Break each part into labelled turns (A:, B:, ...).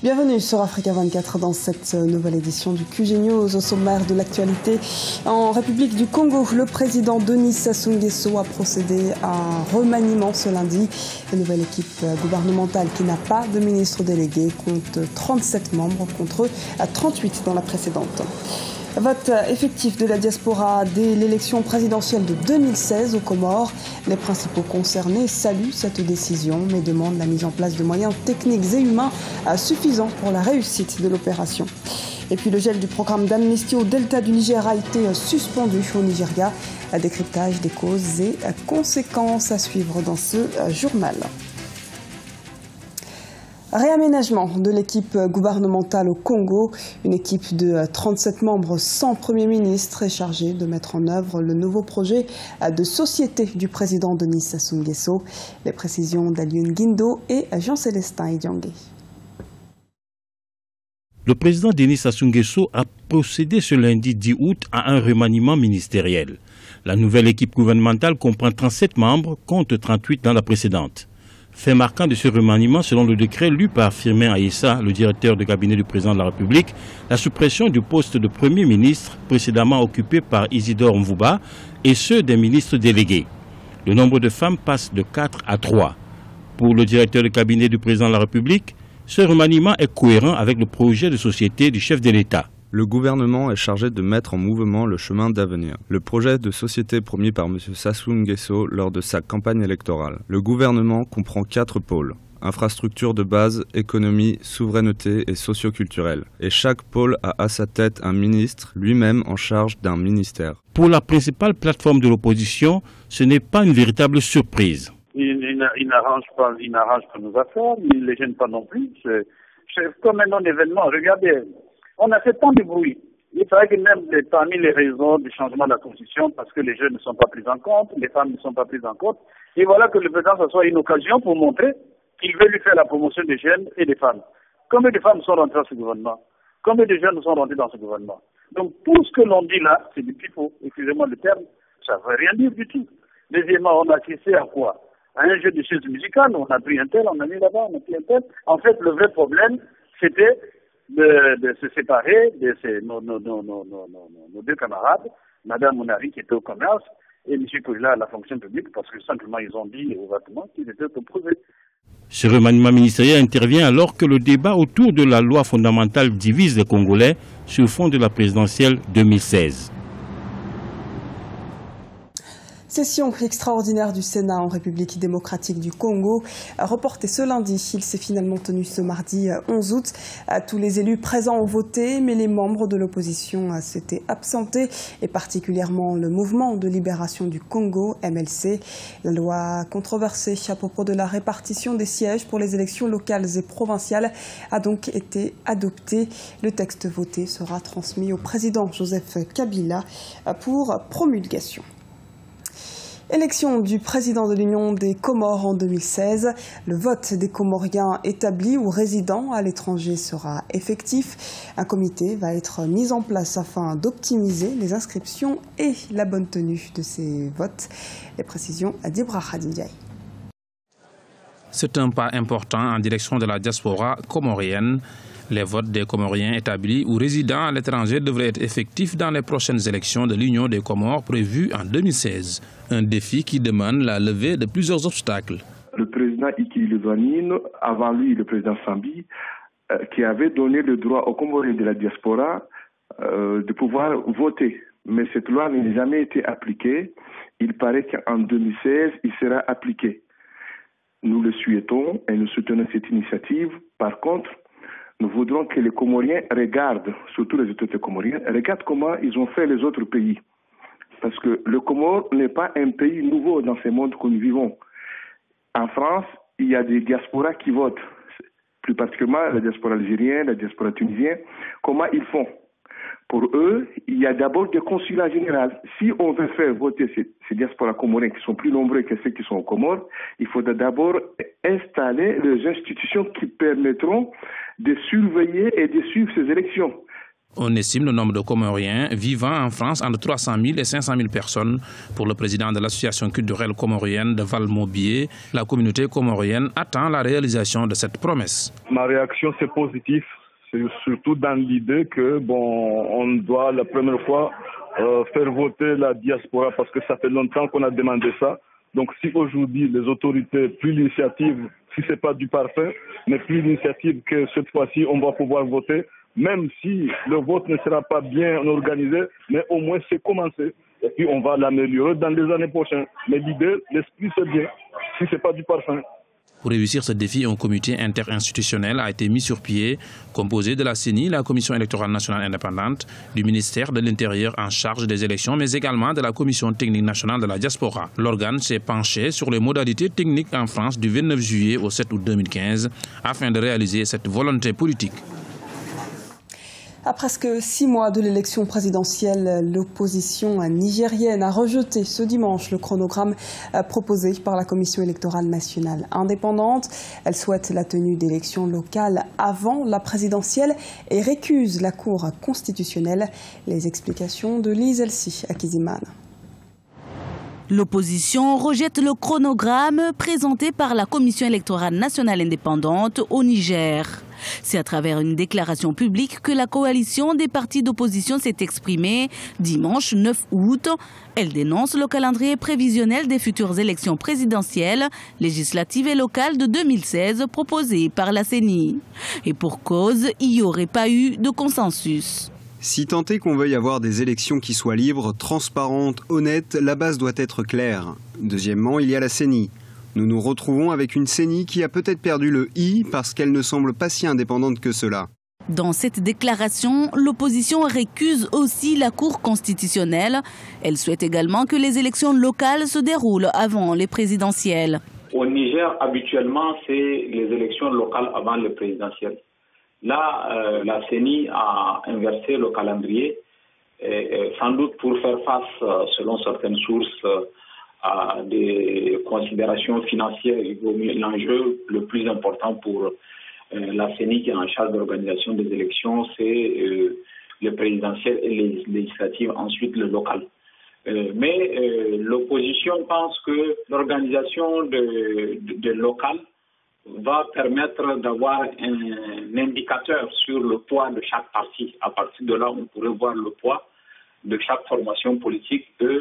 A: Bienvenue sur Africa 24 dans cette nouvelle édition du QG News. Au sommaire de l'actualité, en République du Congo, le président Denis Sassou Nguesso a procédé à un remaniement ce lundi. La nouvelle équipe gouvernementale qui n'a pas de ministre délégué compte 37 membres contre 38 dans la précédente. Vote effectif de la diaspora dès l'élection présidentielle de 2016 aux Comores. Les principaux concernés saluent cette décision mais demandent la mise en place de moyens techniques et humains suffisants pour la réussite de l'opération. Et puis le gel du programme d'amnistie au delta du Niger a été suspendu au Nigeria. Décryptage des causes et conséquences à suivre dans ce journal. Réaménagement de l'équipe gouvernementale au Congo. Une équipe de 37 membres sans Premier ministre est chargée de mettre en œuvre le nouveau projet de société du président Denis Sassou Nguesso. Les précisions d'Alioune Guindo et Jean-Célestin Idiangué.
B: Le président Denis Sassou Nguesso a procédé ce lundi 10 août à un remaniement ministériel. La nouvelle équipe gouvernementale comprend 37 membres contre 38 dans la précédente. Fait marquant de ce remaniement, selon le décret lu par Firmin Aïssa, le directeur de cabinet du président de la République, la suppression du poste de Premier ministre précédemment occupé par Isidore Mvouba et ceux des ministres délégués. Le nombre de femmes passe de 4 à 3. Pour le directeur de cabinet du président de la République, ce remaniement est cohérent avec le projet de société du chef de l'État.
C: Le gouvernement est chargé de mettre en mouvement le chemin d'avenir. Le projet de société promis par M. Sassou Nguesso lors de sa campagne électorale. Le gouvernement comprend 4 pôles. Infrastructures de base, économie, souveraineté et socioculturelle. Et chaque pôle a à sa tête un ministre, lui-même en charge d'un ministère.
B: Pour la principale plateforme de l'opposition, ce n'est pas une véritable surprise.
D: Il n'arrange pas nos affaires, il ne les gêne pas non plus. C'est comme un non-événement. Regardez. On a fait tant de bruit. Il paraît que même parmi les raisons du changement de la Constitution, parce que les jeunes ne sont pas pris en compte, les femmes ne sont pas prises en compte, et voilà que le président, ça soit une occasion pour montrer qu'il veut lui faire la promotion des jeunes et des femmes. Combien de femmes sont rentrées dans ce gouvernement? Combien de jeunes sont rentrés dans ce gouvernement? Donc tout ce que l'on dit là, c'est du pipeau, excusez-moi le terme, ça ne veut rien dire du tout. Deuxièmement, on a assisté à quoi? À un jeu de chaises musicales, on a pris un tel, on a mis là-bas, on a pris un tel. En fait, le vrai problème, c'était de se séparer de nos deux camarades, Mme Mounari qui était au commerce et M. Koujla à la fonction publique, parce que simplement ils ont dit ouvertement qu'ils étaient opposés.
B: Ce remaniement ministériel intervient alors que le débat autour de la loi fondamentale divise les Congolais sur fond de la présidentielle 2016.
A: Session extraordinaire du Sénat en République démocratique du Congo, reportée ce lundi. Il s'est finalement tenu ce mardi 11 août. Tous les élus présents ont voté, mais les membres de l'opposition s'étaient absentés, et particulièrement le mouvement de libération du Congo, MLC. La loi controversée à propos de la répartition des sièges pour les élections locales et provinciales a donc été adoptée. Le texte voté sera transmis au président Joseph Kabila pour promulgation. Élection du président de l'Union des Comores en 2016. Le vote des Comoriens établis ou résidant à l'étranger sera effectif. Un comité va être mis en place afin d'optimiser les inscriptions et la bonne tenue de ces votes. Les précisions à Dibra Khadindiaï.
E: C'est un pas important en direction de la diaspora comorienne. Les votes des Comoriens établis ou résidant à l'étranger devraient être effectifs dans les prochaines élections de l'Union des Comores prévues en 2016. Un défi qui demande la levée de plusieurs obstacles.
F: Le président Ikili Lwanine, avant lui le président Sambi, qui avait donné le droit aux Comoriens de la diaspora de pouvoir voter. Mais cette loi n'a jamais été appliquée. Il paraît qu'en 2016, il sera appliqué. Nous le souhaitons et nous soutenons cette initiative. Par contre, nous voudrons que les Comoriens regardent, surtout les autorités comoriennes, regardent comment ils ont fait les autres pays. Parce que le Comore n'est pas un pays nouveau dans ce monde que nous vivons. En France, il y a des diasporas qui votent, plus particulièrement la diaspora algérienne, la diaspora tunisienne. Comment ils font? Pour eux, il y a d'abord des consulats généraux. Si on veut faire voter ces diasporas comoriens qui sont plus nombreux que ceux qui sont aux Comores, il faudra d'abord installer les institutions qui permettront de surveiller et de suivre ces élections.
E: On estime le nombre de Comoriens vivant en France entre 300 000 et 500 000 personnes. Pour le président de l'association culturelle comorienne de Valmobier, la communauté comorienne attend la réalisation de cette promesse.
F: Ma réaction, c'est positif, c'est surtout dans l'idée que on doit la première fois faire voter la diaspora parce que ça fait longtemps qu'on a demandé ça. Donc si aujourd'hui les autorités prennent l'initiative, si ce n'est pas du parfait, mais plus l'initiative que cette fois-ci on va pouvoir voter, même si le vote ne sera pas bien organisé, mais au moins c'est commencé. Et puis on va l'améliorer dans les années prochaines. Mais l'idée, l'esprit c'est bien, si ce n'est pas du parfait.
E: Pour réussir ce défi, un comité interinstitutionnel a été mis sur pied, composé de la CENI, la Commission électorale nationale indépendante, du ministère de l'Intérieur en charge des élections, mais également de la Commission technique nationale de la diaspora. L'organe s'est penché sur les modalités techniques en France du 29 juillet au 7 août 2015 afin de réaliser cette volonté politique.
A: À presque 6 mois de l'élection présidentielle, l'opposition nigérienne a rejeté ce dimanche le chronogramme proposé par la Commission électorale nationale indépendante. Elle souhaite la tenue d'élections locales avant la présidentielle et récuse la Cour constitutionnelle. Les explications de Lise Elsi Akizimana.
G: L'opposition rejette le chronogramme présenté par la Commission électorale nationale indépendante au Niger. C'est à travers une déclaration publique que la coalition des partis d'opposition s'est exprimée dimanche 9 août. Elle dénonce le calendrier prévisionnel des futures élections présidentielles, législatives et locales de 2016 proposées par la CENI. Et pour cause, il n'y aurait pas eu de consensus.
H: Si tant est qu'on veuille avoir des élections qui soient libres, transparentes, honnêtes, la base doit être claire. Deuxièmement, il y a la CENI. Nous nous retrouvons avec une CENI qui a peut-être perdu le « i » parce qu'elle ne semble pas si indépendante que cela.
G: Dans cette déclaration, l'opposition récuse aussi la Cour constitutionnelle. Elle souhaite également que les élections locales se déroulent avant les présidentielles.
I: Au Niger, habituellement, c'est les élections locales avant les présidentielles. Là, la CENI a inversé le calendrier, sans doute pour faire face, selon certaines sources, à des considérations financières. L'enjeu le plus important pour la CENI qui est en charge de l'organisation des élections, c'est les présidentielles et les législatives, ensuite le local. Mais l'opposition pense que l'organisation de local va permettre d'avoir un indicateur sur le poids de chaque parti. À partir de là, on pourrait voir le poids de chaque formation politique et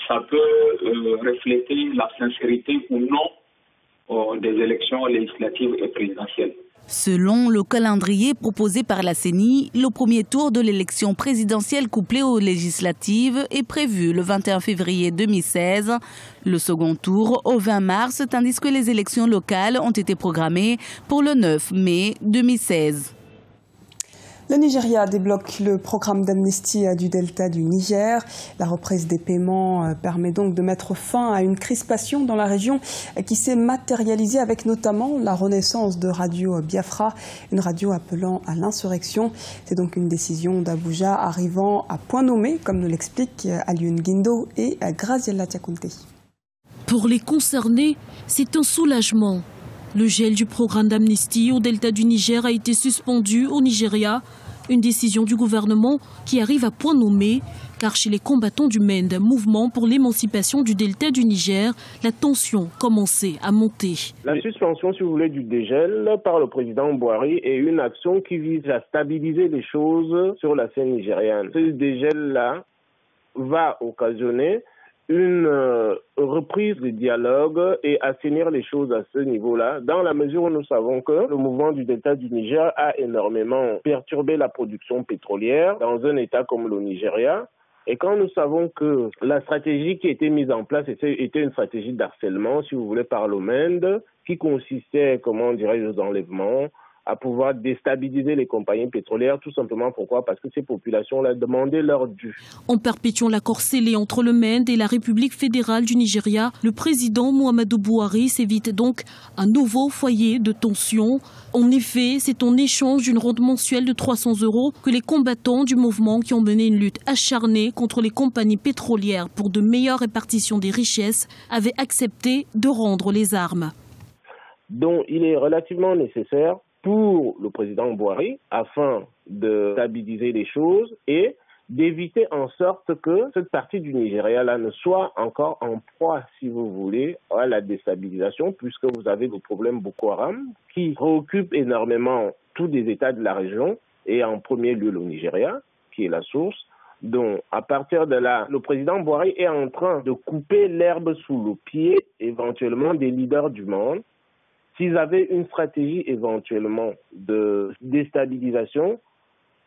I: ça peut refléter la sincérité ou non des élections législatives et présidentielles.
G: Selon le calendrier proposé par la CENI, le premier tour de l'élection présidentielle couplée aux législatives est prévu le 21 février 2016, le second tour au 20 mars, tandis que les élections locales ont été programmées pour le 9 mai 2016.
A: Le Nigeria débloque le programme d'amnistie du delta du Niger. La reprise des paiements permet donc de mettre fin à une crispation dans la région qui s'est matérialisée avec notamment la renaissance de Radio Biafra, une radio appelant à l'insurrection. C'est donc une décision d'Abuja arrivant à point nommé, comme nous l'expliquent Alioune Guindo et Graziella Tiakunte.
J: Pour les concernés, c'est un soulagement. Le gel du programme d'amnistie au delta du Niger a été suspendu au Nigeria. Une décision du gouvernement qui arrive à point nommé, car chez les combattants du MEND, mouvement pour l'émancipation du delta du Niger, la tension commençait à monter.
K: La suspension, si vous voulez, du dégel par le président Buhari est une action qui vise à stabiliser les choses sur la scène nigériane. Ce dégel-là va occasionner une reprise du dialogue et assainir les choses à ce niveau-là, dans la mesure où nous savons que le mouvement du delta du Niger a énormément perturbé la production pétrolière dans un État comme le Nigeria. Et quand nous savons que la stratégie qui a été mise en place était une stratégie d'harcèlement, si vous voulez, par le MEND, qui consistait, comment dirais-je, aux enlèvements, à pouvoir déstabiliser les compagnies pétrolières, tout simplement pourquoi ? Parce que ces populations-là demandaient leur dû.
J: En perpétuant l'accord scellé entre le MEND et la République fédérale du Nigeria, le président Muhammadu Buhari s'évite donc un nouveau foyer de tension. En effet, c'est en échange d'une rente mensuelle de 300 € que les combattants du mouvement qui ont mené une lutte acharnée contre les compagnies pétrolières pour de meilleures répartitions des richesses avaient accepté de rendre les armes.
K: Donc il est relativement nécessaire pour le président Boiry afin de stabiliser les choses et d'éviter en sorte que cette partie du Nigeria-là ne soit encore en proie, si vous voulez, à la déstabilisation, puisque vous avez le problème Boko Haram qui préoccupe énormément tous les États de la région et en premier lieu le Nigeria, qui est la source. Donc, à partir de là, le président Boiry est en train de couper l'herbe sous le pied, éventuellement, des leaders du monde. S'ils avaient une stratégie éventuellement de déstabilisation,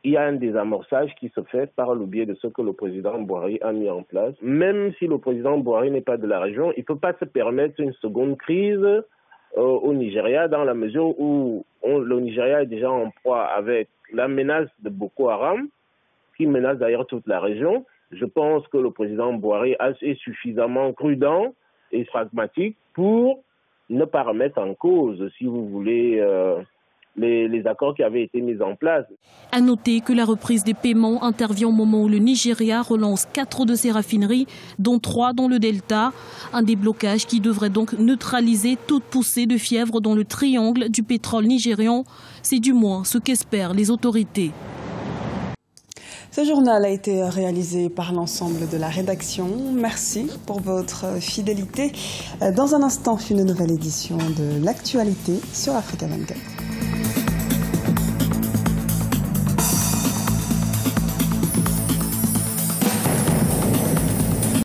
K: il y a un désamorçage qui se fait par le biais de ce que le président Boiry a mis en place. Même si le président Boiry n'est pas de la région, il ne peut pas se permettre une seconde crise au Nigeria, dans la mesure où le Nigeria est déjà en proie avec la menace de Boko Haram, qui menace d'ailleurs toute la région. Je pense que le président Boiry est suffisamment prudent et pragmatique pour ne pas remettre en cause, si vous voulez, les accords qui avaient été mis en place.
J: À noter que la reprise des paiements intervient au moment où le Nigeria relance 4 de ses raffineries, dont 3 dans le Delta. Un déblocage qui devrait donc neutraliser toute poussée de fièvre dans le triangle du pétrole nigérian. C'est du moins ce qu'espèrent les autorités.
A: Ce journal a été réalisé par l'ensemble de la rédaction. Merci pour votre fidélité. Dans un instant, une nouvelle édition de l'actualité sur Africa 24.